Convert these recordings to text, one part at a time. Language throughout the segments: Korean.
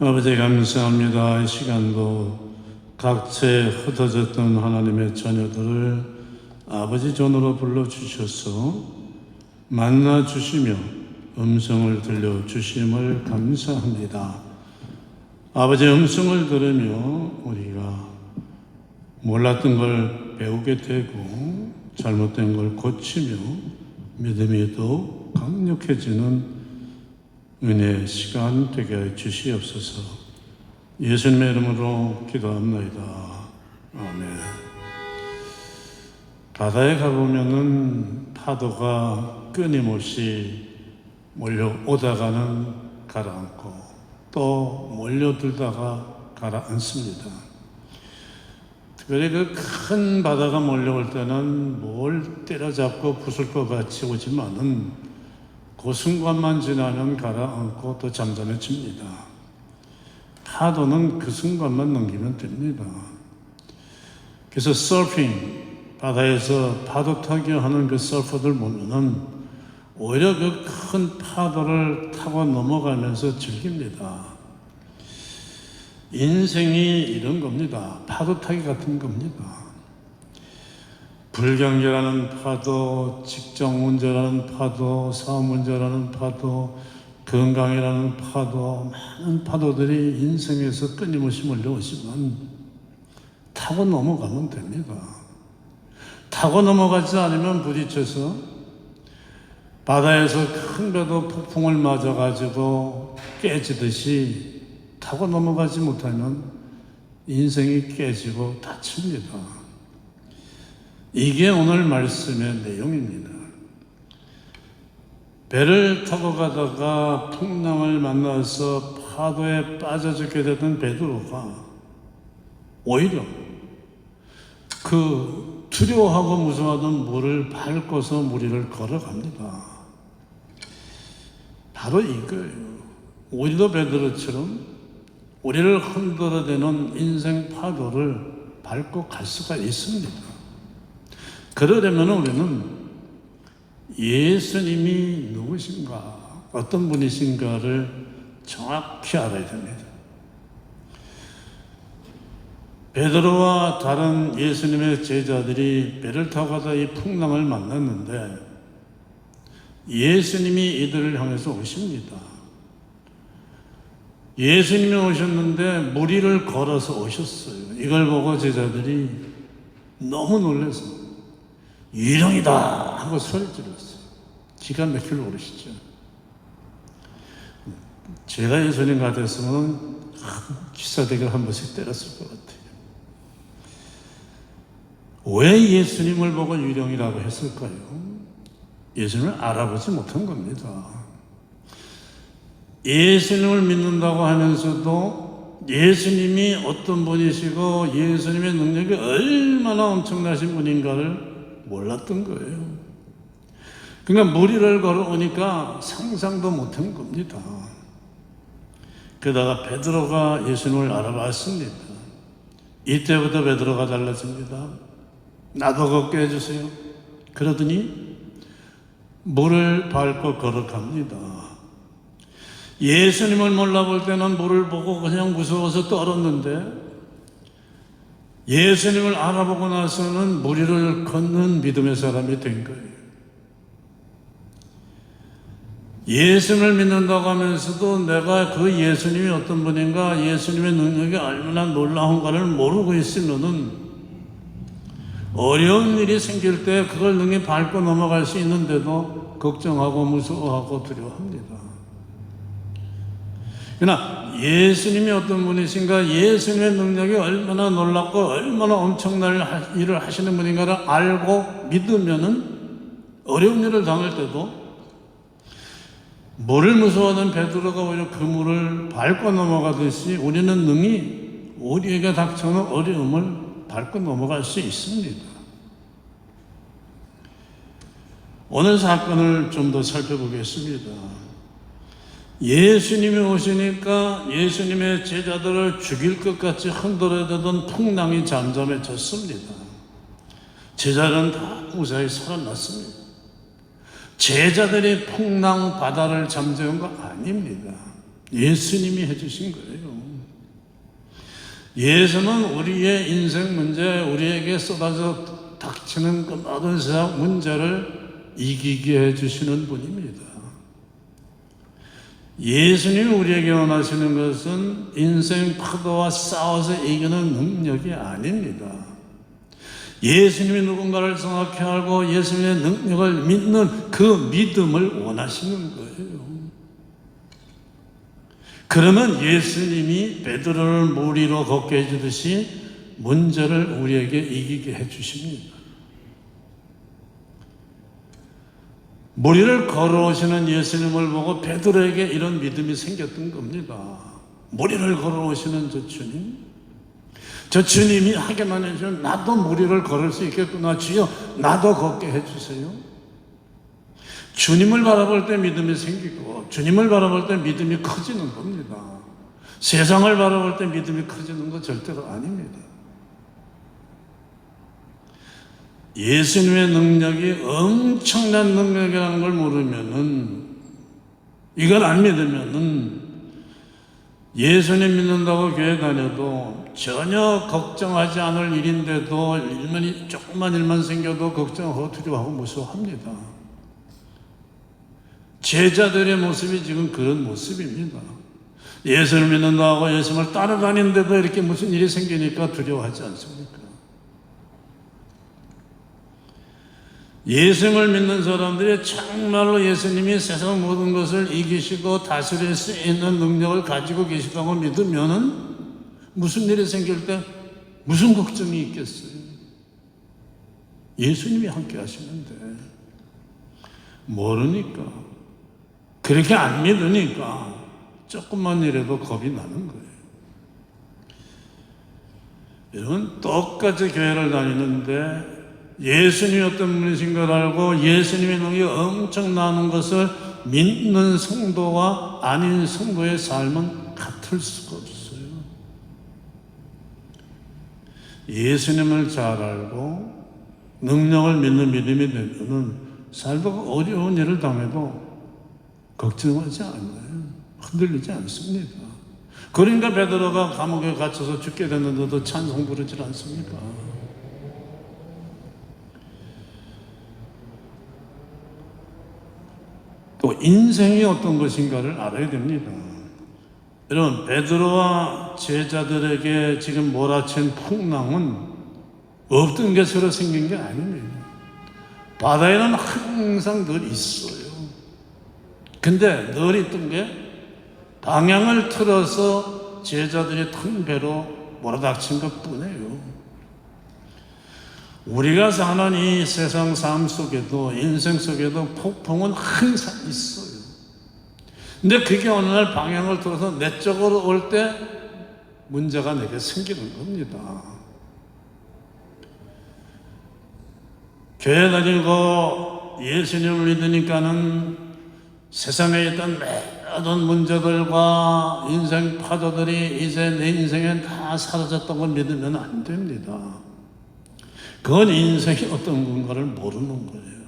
아버지 감사합니다. 이 시간도 각처에 흩어졌던 하나님의 자녀들을 아버지 전으로 불러주셔서 만나주시며 음성을 들려주심을 감사합니다. 아버지 음성을 들으며 우리가 몰랐던 걸 배우게 되고 잘못된 걸 고치며 믿음이 더욱 강력해지는 은혜의 시간 되게 해 주시옵소서. 예수님의 이름으로 기도합니다. 아멘. 바다에 가보면은 파도가 끊임없이 몰려오다가는 가라앉고 또 몰려들다가 가라앉습니다. 특별히 그 큰 바다가 몰려올 때는 뭘 때려잡고 부술 것 같이 오지만은 그 순간만 지나면 가라앉고 또 잠잠해집니다. 파도는 그 순간만 넘기면 됩니다. 그래서 서핑, 바다에서 파도 타기 하는 그 서퍼들 보면은 오히려 그 큰 파도를 타고 넘어가면서 즐깁니다. 인생이 이런 겁니다. 파도 타기 같은 겁니다. 불경제라는 파도, 직장 문제라는 파도, 사업 문제라는 파도, 건강이라는 파도, 많은 파도들이 인생에서 끊임없이 몰려오지만 타고 넘어가면 됩니다. 타고 넘어가지 않으면 부딪혀서 바다에서 큰 배도 폭풍을 맞아가지고 깨지듯이 타고 넘어가지 못하면 인생이 깨지고 다칩니다. 이게 오늘 말씀의 내용입니다. 배를 타고 가다가 풍랑을 만나서 파도에 빠져 죽게 되던 베드로가 오히려 그 두려워하고 무서워하던 물을 밟고서 물 위를 걸어갑니다. 바로 이거예요. 우리도 베드로처럼 우리를 흔들어대는 인생 파도를 밟고 갈 수가 있습니다. 그러려면 우리는 예수님이 누구신가, 어떤 분이신가를 정확히 알아야 됩니다. 베드로와 다른 예수님의 제자들이 배를 타고 가다 이 풍랑을 만났는데 예수님이 이들을 향해서 오십니다. 예수님이 오셨는데 물 위를 걸어서 오셨어요. 이걸 보고 제자들이 너무 놀라서 유령이다 하고 소리 질렀어요. 기가 막힐 노릇이죠. 제가 예수님 같았으면 기사대결 한 번씩 때렸을 것 같아요. 왜 예수님을 보고 유령이라고 했을까요? 예수님을 알아보지 못한 겁니다. 예수님을 믿는다고 하면서도 예수님이 어떤 분이시고 예수님의 능력이 얼마나 엄청나신 분인가를 몰랐던 거예요. 그러니까 물 위를 걸어오니까 상상도 못한 겁니다. 그러다가 베드로가 예수님을 알아봤습니다. 이때부터 베드로가 달라집니다. 나도 걷게 해주세요. 그러더니 물을 밟고 걸어갑니다. 예수님을 몰라볼 때는 물을 보고 그냥 무서워서 떨었는데 예수님을 알아보고 나서는 물 위를 걷는 믿음의 사람이 된 거예요. 예수님을 믿는다고 하면서도 내가 그 예수님이 어떤 분인가, 예수님의 능력이 얼마나 놀라운가를 모르고 있으면은 어려운 일이 생길 때 그걸 능히 밟고 넘어갈 수 있는데도 걱정하고 무서워하고 두려워합니다. 그러나 예수님이 어떤 분이신가, 예수님의 능력이 얼마나 놀랍고 얼마나 엄청난 일을 하시는 분인가를 알고 믿으면은 어려운 일을 당할 때도 물을 무서워하는 베드로가 오히려 그 물을 밟고 넘어가듯이 우리는 능히 우리에게 닥쳐오는 어려움을 밟고 넘어갈 수 있습니다. 오늘 사건을 좀 더 살펴보겠습니다. 예수님이 오시니까 예수님의 제자들을 죽일 것 같이 흔들어대던 풍랑이 잠잠해졌습니다. 제자들은 다 무사히 살아났습니다. 제자들이 풍랑 바다를 잠재운 거 아닙니다. 예수님이 해주신 거예요. 예수는 우리의 인생 문제, 우리에게 쏟아져 닥치는 그 모든 세상 문제를 이기게 해주시는 분입니다. 예수님이 우리에게 원하시는 것은 인생 파도와 싸워서 이기는 능력이 아닙니다. 예수님이 누군가를 정확히 알고 예수님의 능력을 믿는 그 믿음을 원하시는 거예요. 그러면 예수님이 베드로를 물 위로 걷게 해주듯이 문제를 우리에게 이기게 해주십니다. 물 위를 걸어오시는 예수님을 보고 베드로에게 이런 믿음이 생겼던 겁니다. 물 위를 걸어오시는 저 주님이 하게만 해주면 나도 물 위를 걸을 수 있겠구나. 주여 나도 걷게 해주세요. 주님을 바라볼 때 믿음이 생기고 주님을 바라볼 때 믿음이 커지는 겁니다. 세상을 바라볼 때 믿음이 커지는 거 절대로 아닙니다. 예수님의 능력이 엄청난 능력이라는 걸 모르면은, 이걸 안 믿으면은 예수님 믿는다고 교회 다녀도 전혀 걱정하지 않을 일인데도 조금만 일만 생겨도 걱정하고 두려워하고 무서워합니다. 제자들의 모습이 지금 그런 모습입니다. 예수를 믿는다고 예수님을 따라다니는데도 이렇게 무슨 일이 생기니까 두려워하지 않습니까? 예수님을 믿는 사람들이 정말로 예수님이 세상 모든 것을 이기시고 다스릴 수 있는 능력을 가지고 계시다고 믿으면은 무슨 일이 생길 때 무슨 걱정이 있겠어요? 예수님이 함께 하시는데 모르니까, 그렇게 안 믿으니까 조금만 일해도 겁이 나는 거예요. 여러분, 똑같이 교회를 다니는데 예수님이 어떤 분이신 걸 알고 예수님의 능력이 엄청나는 것을 믿는 성도와 아닌 성도의 삶은 같을 수가 없어요. 예수님을 잘 알고 능력을 믿는 믿음이 되면은 살다가 어려운 일을 당해도 걱정하지 않아요. 흔들리지 않습니다. 그러니까 베드로가 감옥에 갇혀서 죽게 됐는데도 찬송 부르질 않습니까? 또 인생이 어떤 것인가를 알아야 됩니다. 여러분, 베드로와 제자들에게 지금 몰아친 풍랑은 없던 게 새로 생긴 게 아닙니다. 바다에는 항상 늘 있어요. 근데 늘 있던 게 방향을 틀어서 제자들이 큰 배로 몰아닥친 것 뿐이에요. 우리가 사는 이 세상 삶 속에도, 인생 속에도 폭풍은 항상 있어요. 근데 그게 어느 날 방향을 틀어서 내 쪽으로 올 때 문제가 내게 생기는 겁니다. 교회 다니고 예수님을 믿으니까는 세상에 있던 모든 문제들과 인생 파도들이 이제 내 인생에 다 사라졌다고 믿으면 안 됩니다. 그건 인생이 어떤 건가를 모르는 거예요.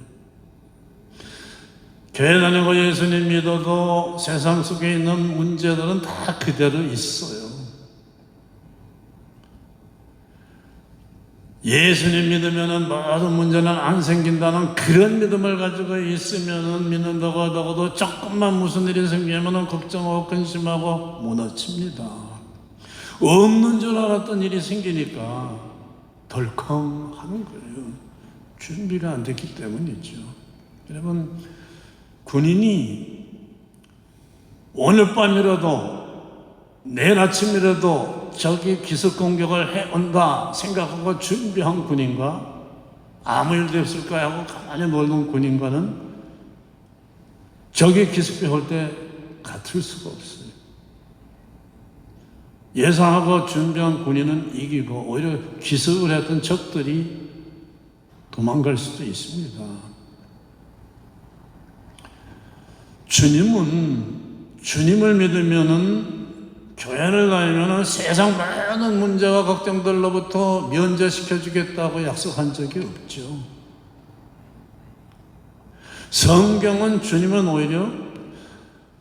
교회 다니고 예수님 믿어도 세상 속에 있는 문제들은 다 그대로 있어요. 예수님 믿으면은 모든 문제는 안 생긴다는 그런 믿음을 가지고 있으면은 믿는다고 하다가도 조금만 무슨 일이 생기면은 걱정하고 근심하고 무너집니다. 없는 줄 알았던 일이 생기니까 덜컹 하는 거예요. 준비가 안 됐기 때문이죠. 여러분, 군인이 오늘 밤이라도 내일 아침이라도 적이 기습 공격을 해온다 생각하고 준비한 군인과 아무 일도 없을까 하고 가만히 놀던 군인과는 적이 기습해 올 때 같을 수가 없어요. 예상하고 준비한 군인은 이기고 오히려 기습을 했던 적들이 도망갈 수도 있습니다. 주님을 믿으면은 교회를 다니면은 세상 많은 문제와 걱정들로부터 면제시켜 주겠다고 약속한 적이 없죠. 성경은 주님은 오히려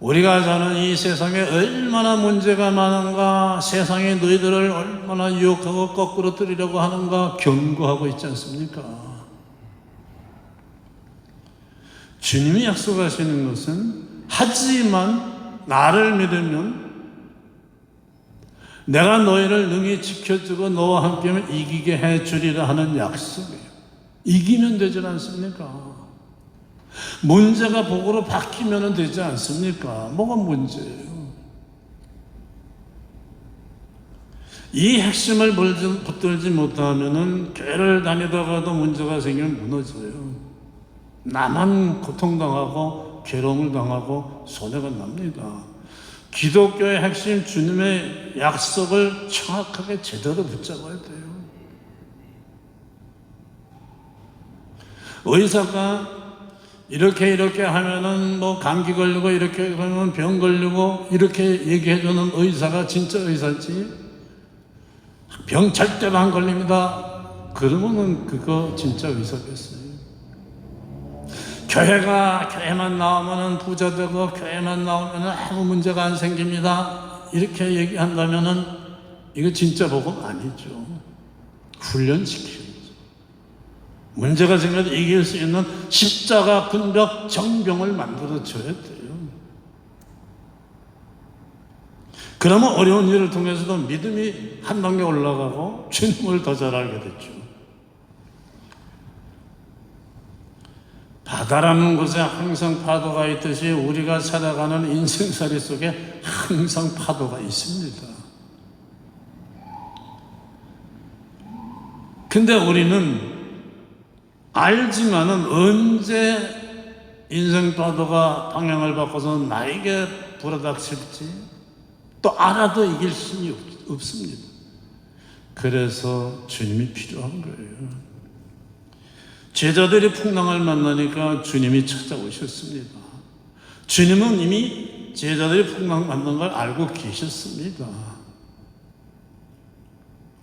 우리가 사는 이 세상에 얼마나 문제가 많은가, 세상이 너희들을 얼마나 유혹하고 거꾸로 뜨리려고 하는가 경고하고 있지 않습니까? 주님이 약속하시는 것은 하지만 나를 믿으면 내가 너희를 능히 지켜주고 너와 함께하면 이기게 해주리라 하는 약속이에요. 이기면 되지 않습니까? 문제가 복으로 바뀌면 되지 않습니까? 뭐가 문제예요? 이 핵심을 붙들지 못하면 교회를 다니다가도 문제가 생기면 무너져요. 나만 고통당하고 괴로움을 당하고 손해가 납니다. 기독교의 핵심 주님의 약속을 정확하게 제대로 붙잡아야 돼요. 의사가 이렇게 하면은 뭐 감기 걸리고 이렇게 그러면 병 걸리고 이렇게 얘기해주는 의사가 진짜 의사지, 병 절대로 안 걸립니다 그러면은 그거 진짜 의사겠어요? 교회만 나오면은 부자 되고 교회만 나오면은 아무 문제가 안 생깁니다 이렇게 얘기한다면은 이거 진짜 복음 아니죠. 훈련시키는 거죠. 문제가 생겨도 이길 수 있는 십자가 군병 정병을 만들어 줘야 돼요. 그러면 어려운 일을 통해서도 믿음이 한 단계 올라가고 주님을 더 잘 알게 됐죠. 바다라는 곳에 항상 파도가 있듯이 우리가 살아가는 인생살이 속에 항상 파도가 있습니다. 근데 우리는 알지만은 언제 인생 파도가 방향을 바꿔서 나에게 불어닥칠지 또 알아도 이길 힘이 없습니다. 그래서 주님이 필요한 거예요. 제자들이 풍랑을 만나니까 주님이 찾아오셨습니다. 주님은 이미 제자들이 풍랑 만난 걸 알고 계셨습니다.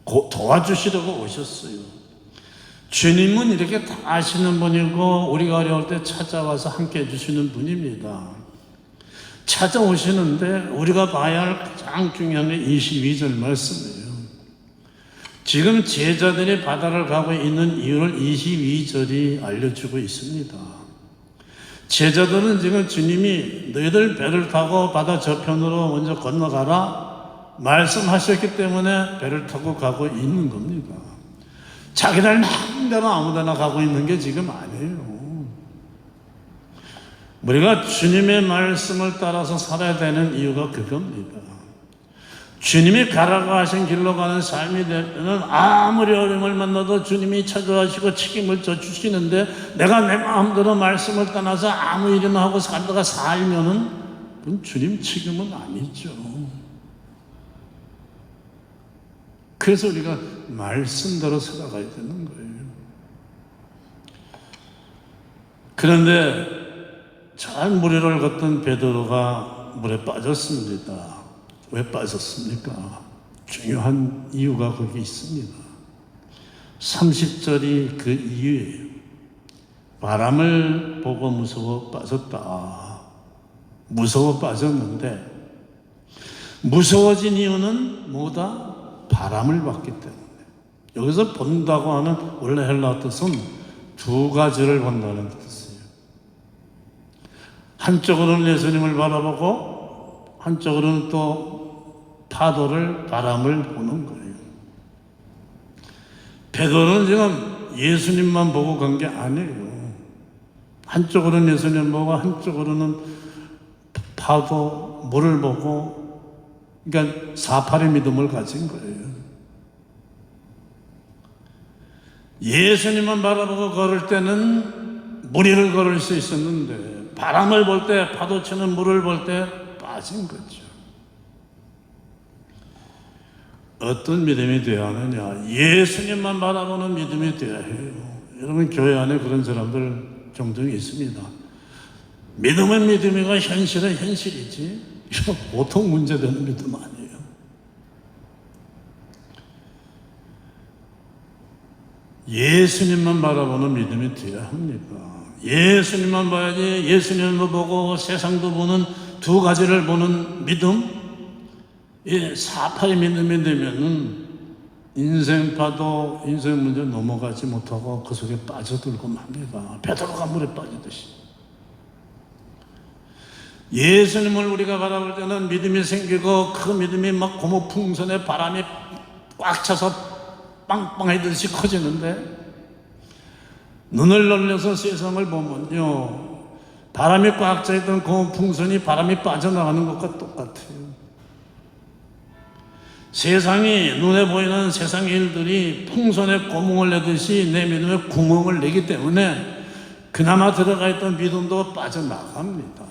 도와주시려고 오셨어요. 주님은 이렇게 다 아시는 분이고 우리가 어려울 때 찾아와서 함께 해주시는 분입니다. 찾아오시는데 우리가 봐야 할 가장 중요한 게 22절 말씀이에요. 지금 제자들이 바다를 가고 있는 이유를 22절이 알려주고 있습니다. 제자들은 지금 주님이 너희들 배를 타고 바다 저편으로 먼저 건너가라 말씀하셨기 때문에 배를 타고 가고 있는 겁니다. 자기들 마음대로 아무데나 가고 있는 게 지금 아니에요. 우리가 주님의 말씀을 따라서 살아야 되는 이유가 그겁니다. 주님이 가라고 하신 길로 가는 삶이 되면 아무리 어려움을 만나도 주님이 찾아가시고 책임을 져주시는데 내가 내 마음대로 말씀을 떠나서 아무 일이나 하고 살다가 살면은 그건 주님 책임은 아니죠. 그래서 우리가 말씀대로 살아가야 되는 거예요. 그런데 잘 무리를 걷던 베드로가 물에 빠졌습니다. 왜 빠졌습니까? 중요한 이유가 거기 있습니다. 30절이 그 이유예요. 바람을 보고 무서워 빠졌다. 무서워 빠졌는데 무서워진 이유는 뭐다? 바람을 봤기 때문에. 여기서 본다고 하는 원래 헬라 뜻은 두 가지를 본다는 뜻이에요. 한쪽으로는 예수님을 바라보고 한쪽으로는 또 파도를, 바람을 보는 거예요. 베드로는 지금 예수님만 보고 간 게 아니에요. 한쪽으로는 예수님 보고 한쪽으로는 파도, 물을 보고, 그러니까 사팔의 믿음을 가진 거예요. 예수님만 바라보고 걸을 때는 무리를 걸을 수 있었는데 바람을 볼 때, 파도 치는 물을 볼 때 빠진 거죠. 어떤 믿음이 되어야 하느냐? 예수님만 바라보는 믿음이 되어야 해요. 여러분 교회 안에 그런 사람들 종종 있습니다. 믿음은 믿음이고 현실은 현실이지 이거 보통 문제되는 믿음 아니에요. 예수님만 바라보는 믿음이 되어야 합니다. 예수님만 봐야지 예수님도 보고 세상도 보는 두 가지를 보는 믿음, 이 사파의 믿음이 되면은 인생 파도, 인생 문제 넘어가지 못하고 그 속에 빠져들고 맙니다. 베드로가 물에 빠지듯이. 예수님을 우리가 바라볼 때는 믿음이 생기고 그 믿음이 막 고무풍선에 바람이 꽉 차서 빵빵해듯이 커지는데, 눈을 놀려서 세상을 보면요, 바람이 꽉 차있던 고무풍선이 바람이 빠져나가는 것과 똑같아요. 세상이, 눈에 보이는 세상 일들이 풍선에 구멍을 내듯이 내 믿음에 구멍을 내기 때문에 그나마 들어가 있던 믿음도 빠져나갑니다.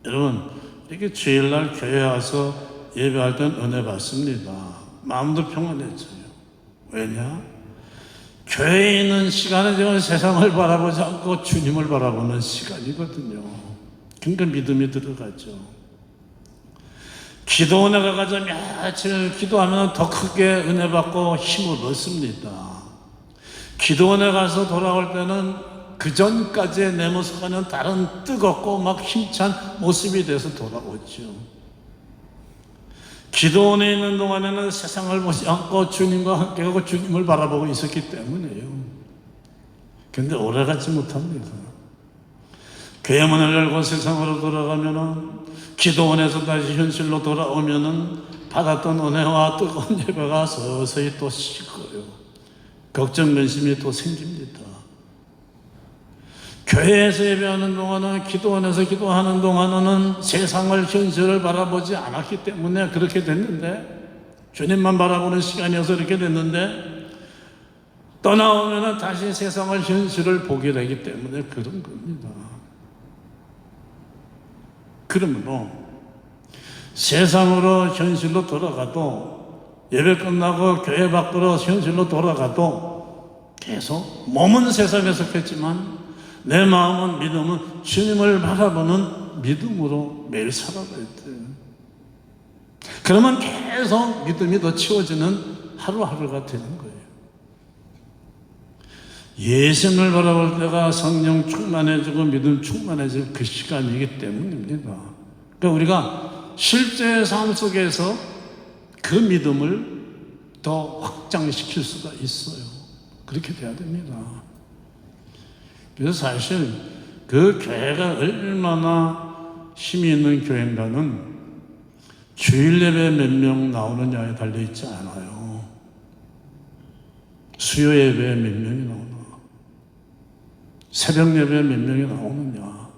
여러분, 이렇게 주일날 교회 와서 예배할 땐 은혜 받습니다. 마음도 평안해져요. 왜냐? 교회에 있는 시간은 지금 세상을 바라보지 않고 주님을 바라보는 시간이거든요. 그러니까 믿음이 들어가죠. 기도 은혜가 가서 며칠 기도하면 더 크게 은혜 받고 힘을 얻습니다. 기도 은혜 가서 돌아올 때는 그 전까지의 내 모습과는 다른 뜨겁고 막 힘찬 모습이 돼서 돌아오죠. 기도 은혜 있는 동안에는 세상을 보지 않고 주님과 함께하고 주님을 바라보고 있었기 때문이에요. 그런데 오래가지 못합니다. 교회 문을 열고 세상으로 돌아가면은, 기도원에서 다시 현실로 돌아오면은 받았던 은혜와 뜨거운 예배가 서서히 또 식어요. 걱정, 근심이 또 생깁니다. 교회에서 예배하는 동안은, 기도원에서 기도하는 동안은 세상을, 현실을 바라보지 않았기 때문에 그렇게 됐는데, 주님만 바라보는 시간이어서 이렇게 됐는데, 떠나오면은 다시 세상을, 현실을 보게 되기 때문에 그런 겁니다. 그러므로 세상으로, 현실로 돌아가도, 예배 끝나고 교회 밖으로 현실로 돌아가도 계속 몸은 세상에 속했지만 내 마음은, 믿음은 주님을 바라보는 믿음으로 매일 살아가야 돼요. 그러면 계속 믿음이 더 치워지는 하루하루가 되는 거예요. 예수님을 바라볼 때가 성령 충만해지고 믿음 충만해질 그 시간이기 때문입니다. 그러니까 우리가 실제 삶 속에서 그 믿음을 더 확장시킬 수가 있어요. 그렇게 돼야 됩니다. 그래서 사실 그 교회가 얼마나 힘이 있는 교회인가는 주일 예배 몇 명 나오느냐에 달려있지 않아요. 수요 예배에 몇 명이 나오나, 새벽 예배에 몇 명이 나오느냐,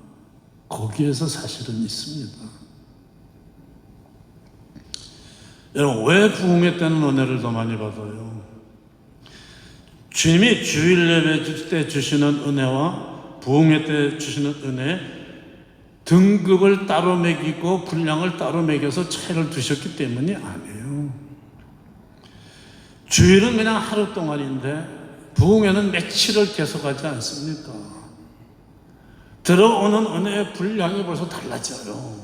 거기에서 사실은 있습니다. 여러분, 왜 부흥회 때는 은혜를 더 많이 받아요? 주님이 주일 예배 때 주시는 은혜와 부흥회 때 주시는 은혜, 등급을 따로 매기고 분량을 따로 매겨서 차이를 두셨기 때문이 아니에요. 주일은 그냥 하루 동안인데 부흥회는 며칠을 계속하지 않습니까? 들어오는 은혜의 분량이 벌써 달라져요.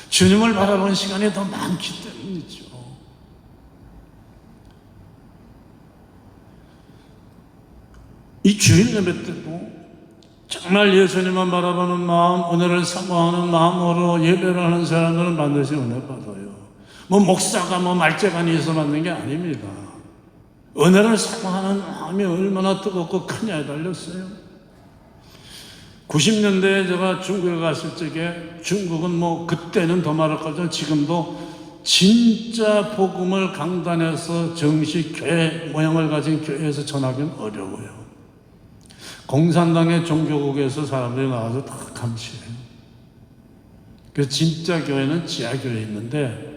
주님을 바라보는 시간이 더 많기 때문이죠. 이 주일 예배 때도 정말 예수님만 바라보는 마음, 은혜를 사모하는 마음으로 예배를 하는 사람들은 반드시 은혜 받아요. 목사가 말재간이 있어 받는 게 아닙니다. 은혜를 사모하는 마음이 얼마나 뜨겁고 크냐에 달렸어요. 90년대에 제가 중국에 갔을 적에, 중국은 그때는 더 말할 거죠. 지금도 진짜 복음을 강단에서 정식 교회 모양을 가진 교회에서 전하기는 어려워요. 공산당의 종교국에서 사람들이 나와서 다 감시해요. 그래서 진짜 교회는 지하교회에 있는데,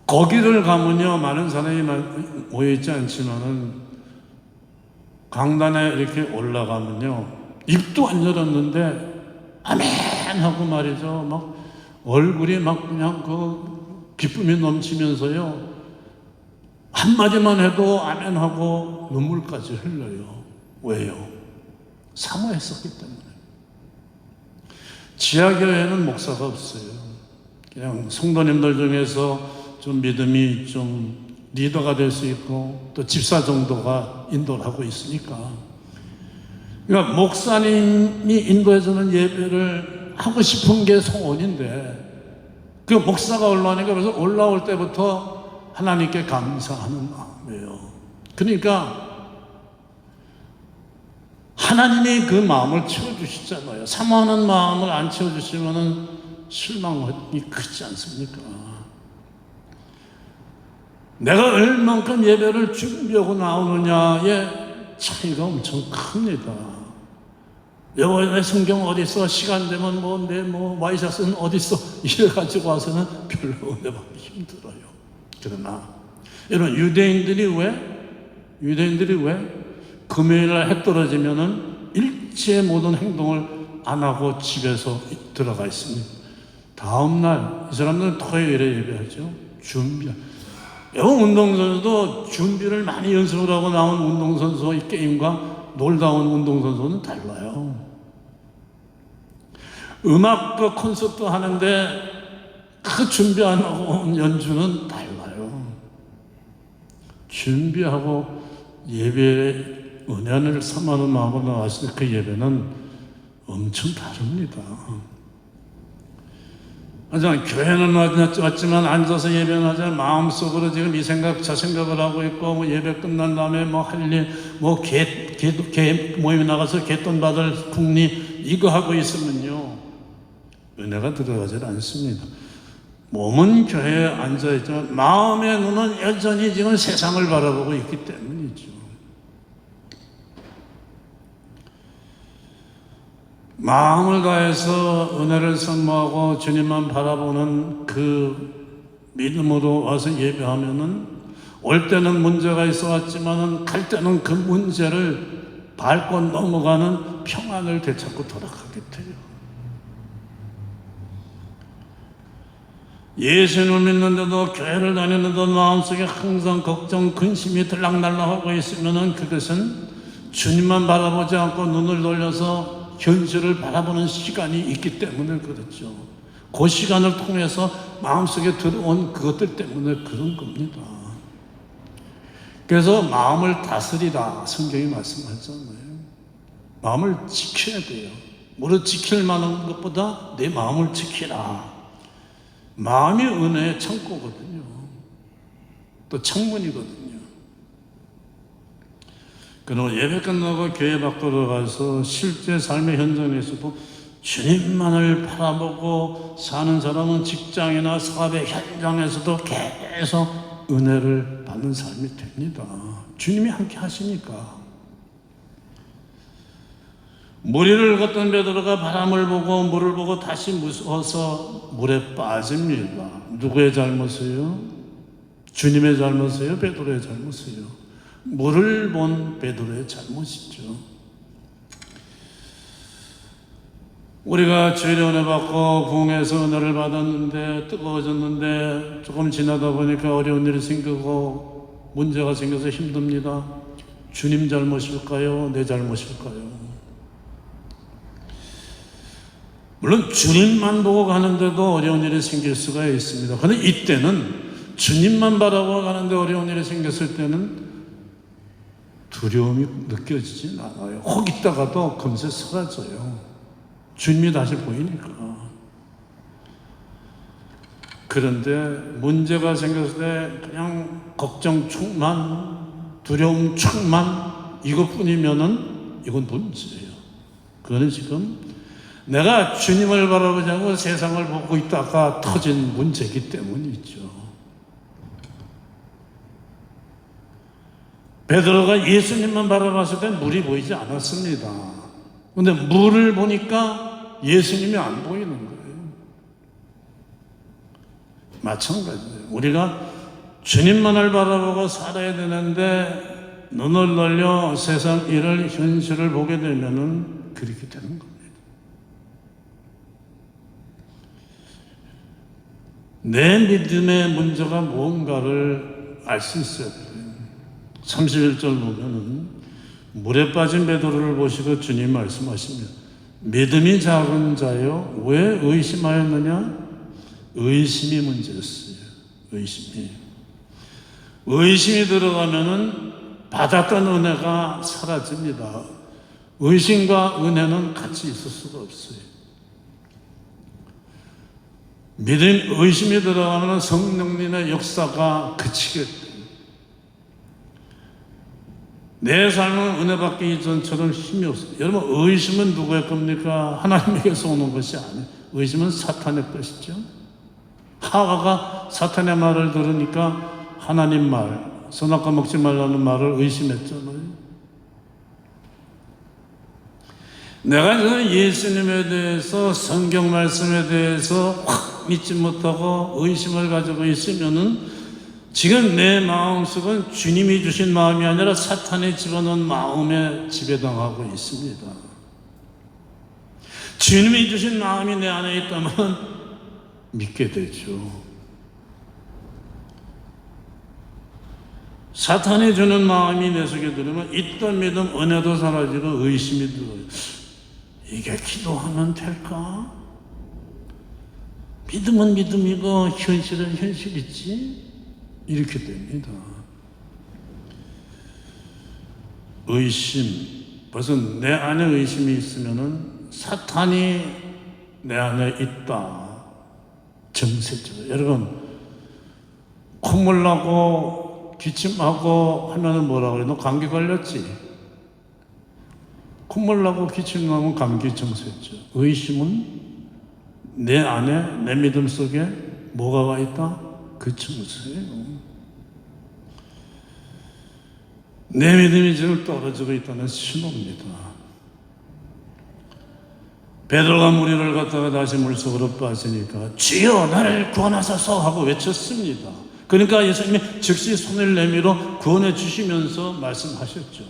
거기를 가면요, 많은 사람이 모여있지 않지만은 강단에 이렇게 올라가면요, 입도 안 열었는데 아멘 하고 말이죠, 얼굴이 그냥 기쁨이 넘치면서요, 한마디만 해도 아멘 하고 눈물까지 흘려요. 왜요? 사모했었기 때문에. 지하교회는 목사가 없어요. 그냥 성도님들 중에서 좀 믿음이 좀 리더가 될 수 있고 또 집사 정도가 인도를 하고 있으니까 그러니까 목사님이 인도에서는 예배를 하고 싶은 게 소원인데 그 목사가 올라오니까 그래서 올라올 때부터 하나님께 감사하는 마음이에요. 그러니까 하나님이 그 마음을 채워주시잖아요. 사모하는 마음을 안 채워주시면 실망이 크지 않습니까? 내가 얼만큼 예배를 준비하고 나오느냐의 차이가 엄청 큽니다. 여호와의 성경 어디 있어? 시간 되면 와이셔츠는 어디 있어? 이래가지고 와서는 별로 은혜 받기 힘들어요. 그러나 여러분, 유대인들이 왜 금요일날 해 떨어지면은 일체 모든 행동을 안 하고 집에서 들어가 있습니다. 다음날 이 사람들은 토요일에 예배하죠. 여러분, 운동선수도 준비를 많이 연습을 하고 나온 운동선수와 이 게임과 놀다 온 운동선수는 달라요. 음악도 콘서트 하는데 그 준비 안 하고 온 연주는 달라요. 준비하고 예배에 은혜를 삼하는 마음으로 나왔을 때 그 예배는 엄청 다릅니다. 하지만 교회는 왔지만 앉아서 예배는 하지만 마음속으로 지금 이 생각 저 생각을 하고 있고 예배 끝난 다음에 할 일 개 모임에 나가서 개돈 받을 국리 이거 하고 있으면요 은혜가 들어가질 않습니다. 몸은 교회에 앉아있지만 마음의 눈은 여전히 지금 세상을 바라보고 있기 때문이죠. 마음을 다해서 은혜를 선모하고 주님만 바라보는 그 믿음으로 와서 예배하면은 올 때는 문제가 있어 왔지만은 갈 때는 그 문제를 밟고 넘어가는 평안을 되찾고 돌아가게 돼요. 예수님을 믿는데도 교회를 다니는데도 마음속에 항상 걱정, 근심이 들락날락하고 있으면은 그것은 주님만 바라보지 않고 눈을 돌려서 현실을 바라보는 시간이 있기 때문에 그렇죠. 그 시간을 통해서 마음속에 들어온 그것들 때문에 그런 겁니다. 그래서 마음을 다스리라 성경이 말씀하잖아요. 마음을 지켜야 돼요. 무릇 지킬 만한 것보다 내 마음을 지키라. 마음이 은혜의 창고거든요. 또 창문이거든요. 그리고 예배 끝나고 교회 밖으로 가서 실제 삶의 현장에서도 주님만을 바라보고 사는 사람은 직장이나 사업의 현장에서도 계속 은혜를 받는 삶이 됩니다. 주님이 함께 하시니까. 무리를 걷던 베드로가 바람을 보고 물을 보고 다시 무서워서 물에 빠집니다. 누구의 잘못이에요? 주님의 잘못이에요? 베드로의 잘못이에요? 물을 본 베드로의 잘못이죠. 우리가 주일에 은혜 받고 부흥해서 은혜를 받았는데 뜨거워졌는데 조금 지나다 보니까 어려운 일이 생기고 문제가 생겨서 힘듭니다. 주님 잘못일까요? 내 잘못일까요? 물론 주님만 보고 가는데도 어려운 일이 생길 수가 있습니다. 그런데 이때는 주님만 바라보고 가는데 어려운 일이 생겼을 때는 두려움이 느껴지진 않아요. 혹 있다가도 금세 사라져요. 주님이 다시 보이니까. 그런데 문제가 생겼을 때 그냥 걱정 충만, 두려움 충만 이것뿐이면은 이건 문제예요. 그거는 지금 내가 주님을 바라보지 않고 세상을 보고 있다가 터진 문제이기 때문이죠. 베드로가 예수님만 바라봤을 때 물이 보이지 않았습니다. 그런데 물을 보니까 예수님이 안 보이는 거예요. 마찬가지예요. 우리가 주님만을 바라보고 살아야 되는데 눈을 돌려 세상 일을 현실을 보게 되면은 그렇게 되는 겁니다. 내 믿음의 문제가 무언가를 알 수 있어야 돼요. 31절 보면은 물에 빠진 베드로를 보시고 주님 말씀하십니다. 믿음이 작은 자여 왜 의심하였느냐? 의심이 문제였어요. 의심이 들어가면은 받았던 은혜가 사라집니다. 의심과 은혜는 같이 있을 수가 없어요. 의심이 들어가면 성령님의 역사가 그치게 돼요. 내 삶은 은혜 받기 이전처럼 힘이 없어요. 여러분, 의심은 누구의 겁니까? 하나님에게서 오는 것이 아니에요. 의심은 사탄의 것이죠. 하와가 사탄의 말을 들으니까 하나님 말, 선악과 먹지 말라는 말을 의심했잖아요. 내가 지금 예수님에 대해서, 성경 말씀에 대해서 확 믿지 못하고 의심을 가지고 있으면은 지금 내 마음속은 주님이 주신 마음이 아니라 사탄이 집어넣은 마음에 지배당하고 있습니다. 주님이 주신 마음이 내 안에 있다면 믿게 되죠. 사탄이 주는 마음이 내 속에 들으면 있던 믿음, 은혜도 사라지고 의심이 들어요. 이게 기도하면 될까? 믿음은 믿음이고 현실은 현실이지? 이렇게 됩니다. 의심, 벌써 내 안에 의심이 있으면은 사탄이 내 안에 있다. 정세죠. 여러분, 콧물 나고 기침하고 하면은 뭐라고 그래? 너 감기 걸렸지? 콧물 나고 기침 나면 감기 정세죠. 의심은 내 안에, 내 믿음 속에 뭐가 와 있다? 그 정세예요. 내 믿음이 지금 떨어지고 있다는 신호입니다. 베드로가 무리를 갖다가 다시 물속으로 빠지니까 주여 나를 구원하소서 하고 외쳤습니다. 그러니까 예수님이 즉시 손을 내밀어 구원해 주시면서 말씀하셨죠.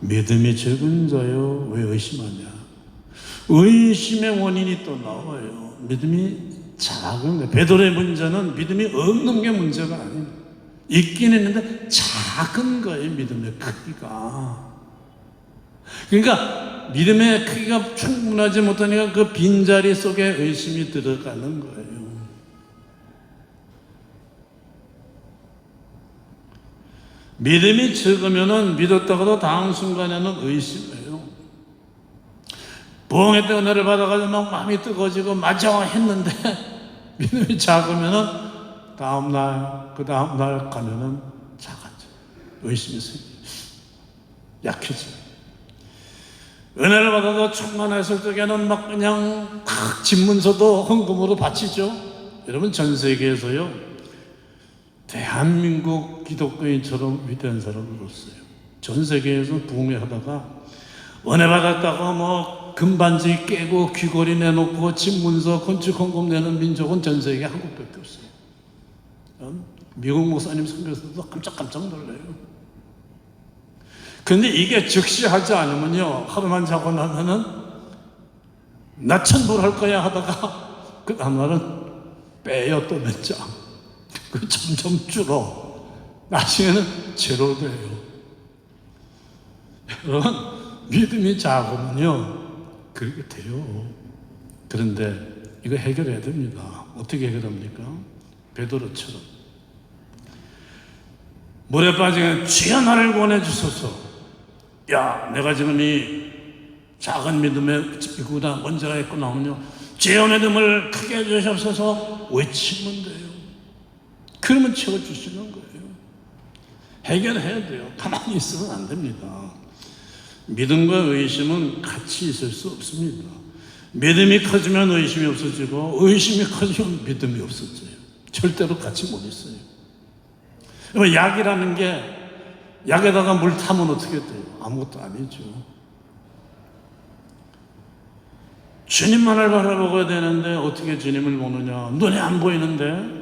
믿음이 적은 자여 왜 의심하냐. 의심의 원인이 또 나와요. 믿음이 작은 거예요. 베드로의 문제는 믿음이 없는 게 문제가 아닙니다. 있긴 있는데 작은 거예요. 믿음의 크기가. 그러니까 믿음의 크기가 충분하지 못하니까 그 빈자리 속에 의심이 들어가는 거예요. 믿음이 적으면은 믿었다가도 다음 순간에는 의심해요. 부흥회 때 은혜를 받아가지고 막 마음이 뜨거워지고 맞아 했는데 믿음이 작으면은 다음날, 그 다음날 가면은 작아져. 의심이 생겨. 약해져. 은혜를 받아도 충만했을 적에는 막 그냥 탁 집문서도 헌금으로 바치죠. 여러분, 전 세계에서요, 대한민국 기독교인처럼 위대한 사람은 없어요. 전 세계에서 부흥회 하다가 은혜 받았다고 뭐 금반지 깨고 귀걸이 내놓고 집문서 건축 헌금 내는 민족은 전 세계 한국밖에 없어요. 미국 목사님 선교에서도 깜짝깜짝 놀라요. 그런데 이게 즉시 하지 않으면요, 하루만 자고 나면은 나 천불할 거야 하다가 그 다음날은 빼요. 또 몇 장. 그 점점 줄어. 나중에는 제로 돼요. 여러분, 믿음이 작으면요 그렇게 돼요. 그런데 이거 해결해야 됩니다. 어떻게 해결합니까? 베드로처럼 물에 빠지면 주여 나를 구원해 주소서. 야, 내가 지금 이 작은 믿음에 있구나, 문제가 있구나 하면요, 주여 믿음을 크게 해주시옵소서 외치면 돼요. 그러면 채워주시는 거예요. 해결해야 돼요. 가만히 있으면 안 됩니다. 믿음과 의심은 같이 있을 수 없습니다. 믿음이 커지면 의심이 없어지고 의심이 커지면 믿음이 없어져요. 절대로 같이 못 있어요. 약이라는 게, 약에다가 물 타면 어떻게 돼요? 아무것도 아니죠. 주님만을 바라보고 되는데 어떻게 주님을 보느냐? 눈에 안 보이는데.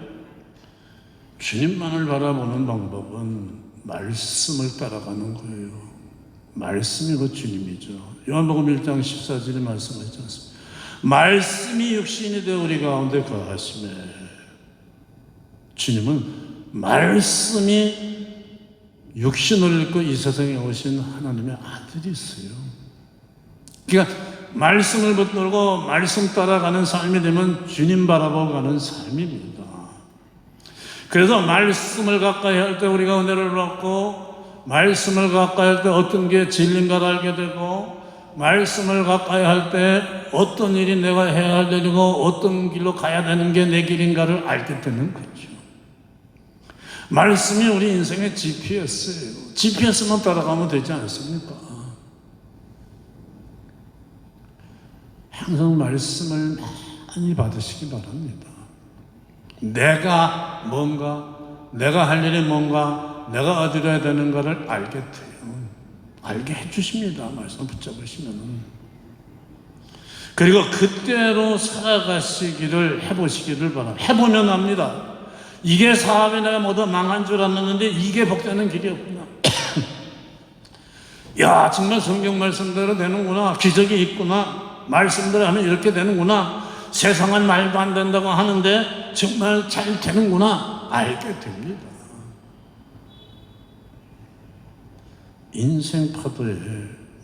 주님만을 바라보는 방법은 말씀을 따라가는 거예요. 말씀이 그 주님이죠. 요한복음 1장 14절에 말씀하지 않습니까? 말씀이 육신이 되어 우리 가운데 거하시매. 주님은 말씀이 육신을 입고 이 세상에 오신 하나님의 아들이세요. 그러니까 말씀을 붙들고 말씀 따라가는 삶이 되면 주님 바라보고 가는 삶입니다. 그래서 말씀을 가까이 할 때 우리가 은혜를 받고, 말씀을 가까이 할 때 어떤 게 진리인가를 알게 되고, 말씀을 가까이 할 때 어떤 일이 내가 해야 할 일이고 어떤 길로 가야 되는 게 내 길인가를 알게 되는 거죠. 말씀이 우리 인생의 GPS예요. GPS만 따라가면 되지 않습니까? 항상 말씀을 많이 받으시기 바랍니다. 내가 뭔가, 내가 할 일이 뭔가, 내가 어디로 해야 되는가를 알게 돼요. 알게 해주십니다. 말씀 붙잡으시면은. 그리고 그때로 살아가시기를 해보시기를 바랍니다. 해보면 압니다. 이게 사업이 내가 모두 망한 줄 알았는데 이게 복되는 길이었구나. 야, 정말 성경 말씀대로 되는구나. 기적이 있구나. 말씀대로 하면 이렇게 되는구나. 세상은 말도 안 된다고 하는데 정말 잘 되는구나. 알게 됩니다. 인생 파도에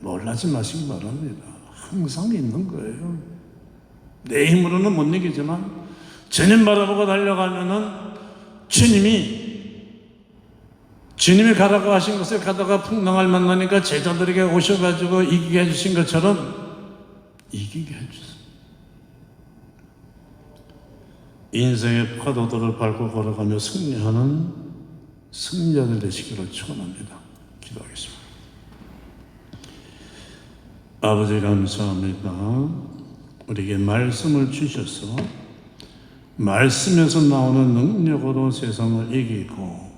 놀라지 마시기 바랍니다. 항상 있는 거예요. 내 힘으로는 못 이기지만 주님 바라보고 달려가면은 주님이 가라고 하신 곳에 가다가 풍랑을 만나니까 제자들에게 오셔가지고 이기게 해주신 것처럼 이기게 해주세요. 인생의 파도들을 밟고 걸어가며 승리하는 승리자들 되시기를 축원합니다. 기도하겠습니다. 아버지 감사합니다. 우리에게 말씀을 주셔서 말씀에서 나오는 능력으로 세상을 이기고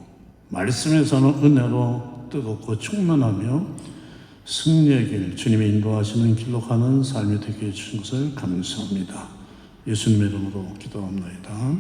말씀에서는 은혜로 뜨겁고 충만하며 승리의 길, 주님이 인도하시는 길로 가는 삶이 되게 해주신 것을 감사합니다. 예수님의 이름으로 기도합니다.